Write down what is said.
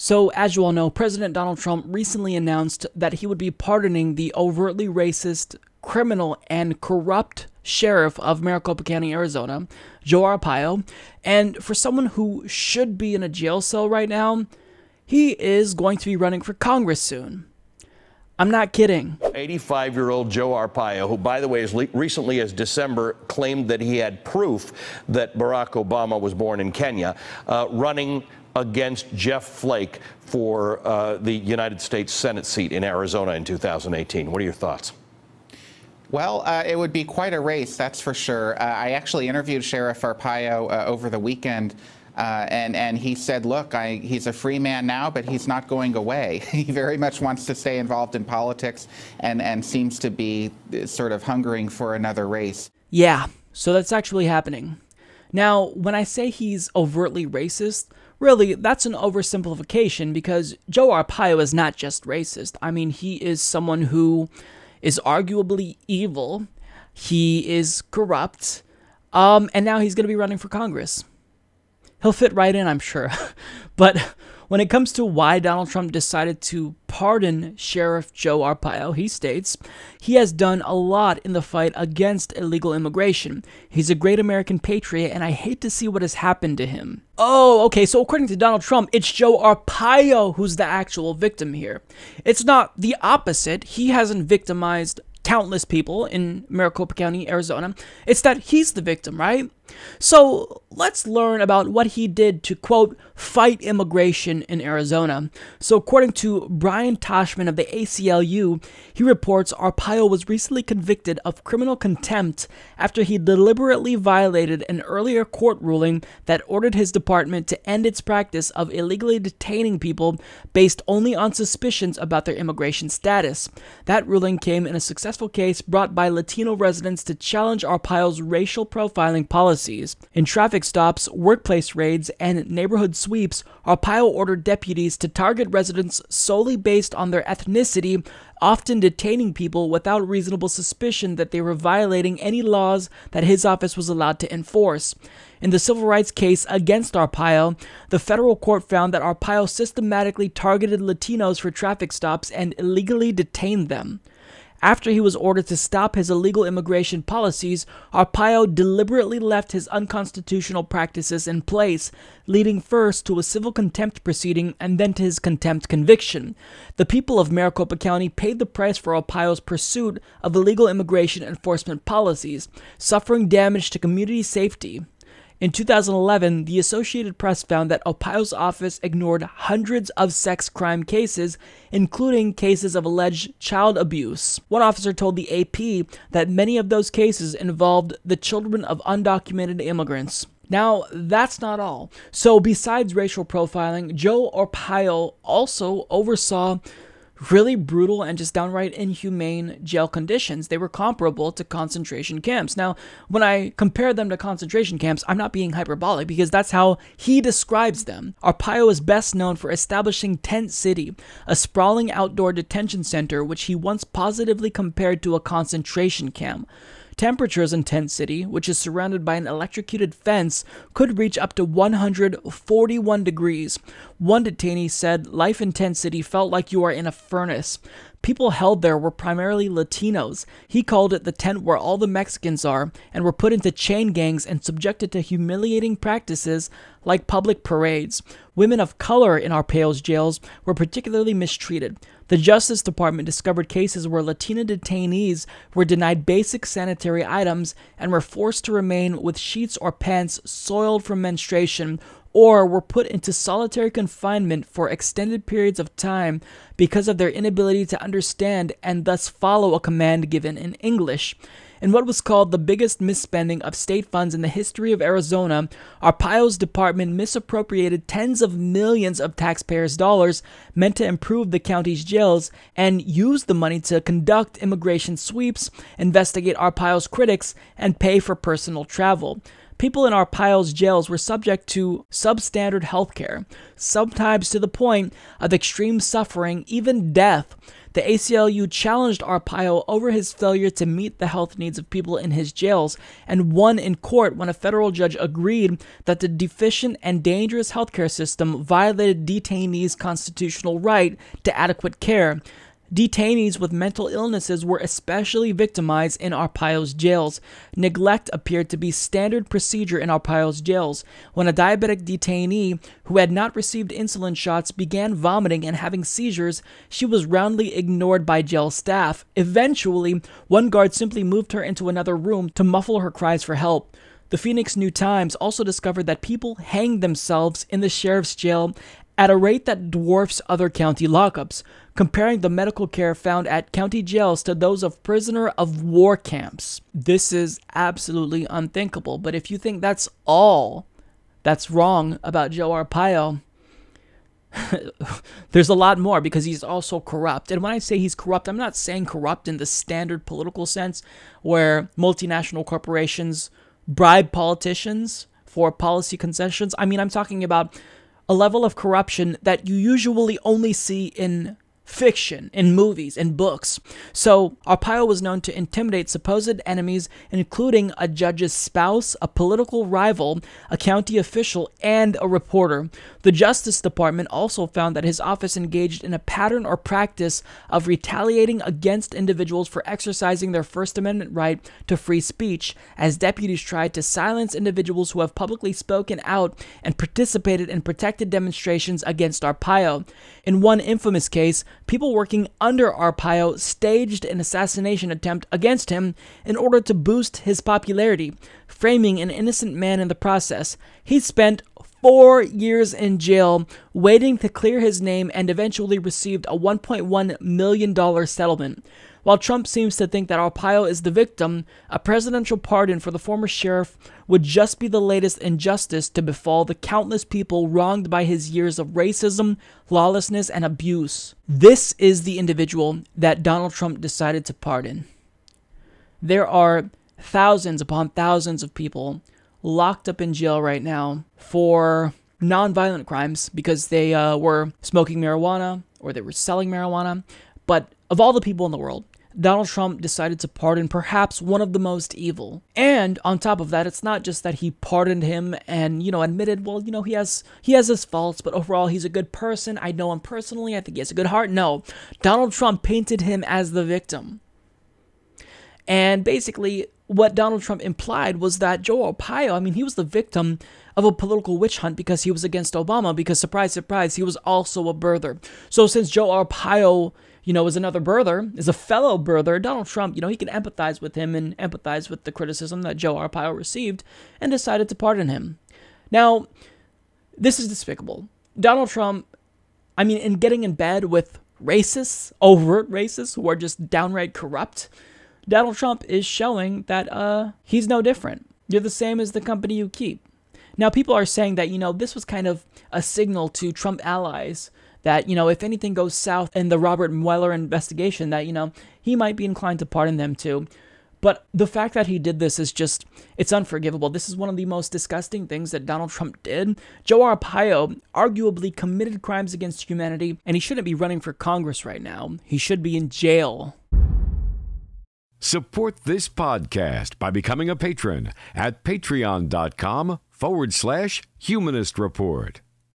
So, as you all know, President Donald Trump recently announced that he would be pardoning the overtly racist, criminal, and corrupt sheriff of Maricopa County, Arizona, Joe Arpaio. And for someone who should be in a jail cell right now, he is going to be running for Congress soon. I'm not kidding. 85-year-old Joe Arpaio, who, by the way, as recently as December claimed that he had proof that Barack Obama was born in Kenya, running against Jeff Flake for the United States Senate seat in Arizona in 2018. What are your thoughts? Well, it would be quite a race, that's for sure. I actually interviewed Sheriff Arpaio over the weekend, and he said, look, he's a free man now, but he's not going away. He very much wants to stay involved in politics and seems to be sort of hungering for another race. Yeah, so that's actually happening. Now, when I say he's overtly racist, really, that's an oversimplification because Joe Arpaio is not just racist. I mean, he is someone who is arguably evil. He is corrupt. And now he's going to be running for Congress. He'll fit right in, I'm sure. But when it comes to why Donald Trump decided to pardon Sheriff Joe Arpaio, he states, he has done a lot in the fight against illegal immigration. He's a great American patriot, and I hate to see what has happened to him. Oh, okay, so according to Donald Trump, it's Joe Arpaio who's the actual victim here. It's not the opposite. He hasn't victimized countless people in Maricopa County, Arizona. It's that he's the victim, right? So let's learn about what he did to, quote, fight immigration in Arizona. So according to Brian Toshman of the ACLU, he reports Arpaio was recently convicted of criminal contempt after he deliberately violated an earlier court ruling that ordered his department to end its practice of illegally detaining people based only on suspicions about their immigration status. That ruling came in a successful case brought by Latino residents to challenge Arpaio's racial profiling policies. In traffic stops, workplace raids, and neighborhood sweeps, Arpaio ordered deputies to target residents solely based on their ethnicity, often detaining people without reasonable suspicion that they were violating any laws that his office was allowed to enforce. In the civil rights case against Arpaio, the federal court found that Arpaio systematically targeted Latinos for traffic stops and illegally detained them. After he was ordered to stop his illegal immigration policies, Arpaio deliberately left his unconstitutional practices in place, leading first to a civil contempt proceeding and then to his contempt conviction. The people of Maricopa County paid the price for Arpaio's pursuit of illegal immigration enforcement policies, suffering damage to community safety. In 2011, the Associated Press found that Arpaio's office ignored hundreds of sex crime cases, including cases of alleged child abuse. One officer told the AP that many of those cases involved the children of undocumented immigrants. Now, that's not all. So besides racial profiling, Joe Arpaio also oversaw really brutal and just downright inhumane jail conditions. They were comparable to concentration camps. Now, when I compare them to concentration camps, I'm not being hyperbolic because that's how he describes them. Arpaio is best known for establishing Tent City, a sprawling outdoor detention center which he once positively compared to a concentration camp. Temperatures in Tent City, which is surrounded by an electrocuted fence, could reach up to 141 degrees. One detainee said, "Life in Tent City felt like you are in a furnace. People held there were primarily Latinos. He called it the tent where all the Mexicans are, and were put into chain gangs and subjected to humiliating practices like public parades. Women of color in Arpaio's jails were particularly mistreated. The Justice Department discovered cases where Latina detainees were denied basic sanitary items and were forced to remain with sheets or pants soiled from menstruation, or were put into solitary confinement for extended periods of time because of their inability to understand and thus follow a command given in English. In what was called the biggest misspending of state funds in the history of Arizona, Arpaio's department misappropriated tens of millions of taxpayers' dollars meant to improve the county's jails and used the money to conduct immigration sweeps, investigate Arpaio's critics, and pay for personal travel. People in Arpaio's jails were subject to substandard health care, sometimes to the point of extreme suffering, even death. The ACLU challenged Arpaio over his failure to meet the health needs of people in his jails and won in court when a federal judge agreed that the deficient and dangerous healthcare system violated detainees' constitutional right to adequate care. Detainees with mental illnesses were especially victimized in Arpaio's jails. Neglect appeared to be standard procedure in Arpaio's jails. When a diabetic detainee who had not received insulin shots began vomiting and having seizures, she was roundly ignored by jail staff. Eventually, one guard simply moved her into another room to muffle her cries for help. The Phoenix New-Times also discovered that people hanged themselves in the sheriff's jail at a rate that dwarfs other county lockups, comparing the medical care found at county jails to those of prisoner of war camps. This is absolutely unthinkable, but if you think that's all that's wrong about Joe Arpaio, there's a lot more, because he's also corrupt. And when I say he's corrupt, I'm not saying corrupt in the standard political sense where multinational corporations bribe politicians for policy concessions. I mean, I'm talking about a level of corruption that you usually only see in fiction, in movies, in books. So Arpaio was known to intimidate supposed enemies, including a judge's spouse, a political rival, a county official, and a reporter. The Justice Department also found that his office engaged in a pattern or practice of retaliating against individuals for exercising their First Amendment right to free speech, as deputies tried to silence individuals who have publicly spoken out and participated in protected demonstrations against Arpaio. In one infamous case, people working under Arpaio staged an assassination attempt against him in order to boost his popularity, framing an innocent man in the process. He spent 4 years in jail waiting to clear his name and eventually received a $1.1 million settlement. While Trump seems to think that Arpaio is the victim, a presidential pardon for the former sheriff would just be the latest injustice to befall the countless people wronged by his years of racism, lawlessness, and abuse. This is the individual that Donald Trump decided to pardon. There are thousands upon thousands of people locked up in jail right now for non-violent crimes because they were smoking marijuana or they were selling marijuana. But of all the people in the world, Donald Trump decided to pardon perhaps one of the most evil. And on top of that, it's not just that he pardoned him and, admitted, well, he has his faults, but overall he's a good person. I know him personally. I think he has a good heart. No, Donald Trump painted him as the victim. And basically, what Donald Trump implied was that Joe Arpaio, he was the victim of a political witch hunt because he was against Obama, because, surprise, surprise, he was also a birther. So since Joe Arpaio, is another birther, is a fellow birther, Donald Trump, he can empathize with him and empathize with the criticism that Joe Arpaio received and decided to pardon him. Now, this is despicable. Donald Trump, in getting in bed with racists, overt racists who are just downright corrupt, Donald Trump is showing that he's no different. You're the same as the company you keep. Now, people are saying that, this was kind of a signal to Trump allies that, if anything goes south in the Robert Mueller investigation, that, he might be inclined to pardon them too. But the fact that he did this is just, it's unforgivable. This is one of the most disgusting things that Donald Trump did. Joe Arpaio arguably committed crimes against humanity, and he shouldn't be running for Congress right now. He should be in jail. Support this podcast by becoming a patron at patreon.com/Humanist Report.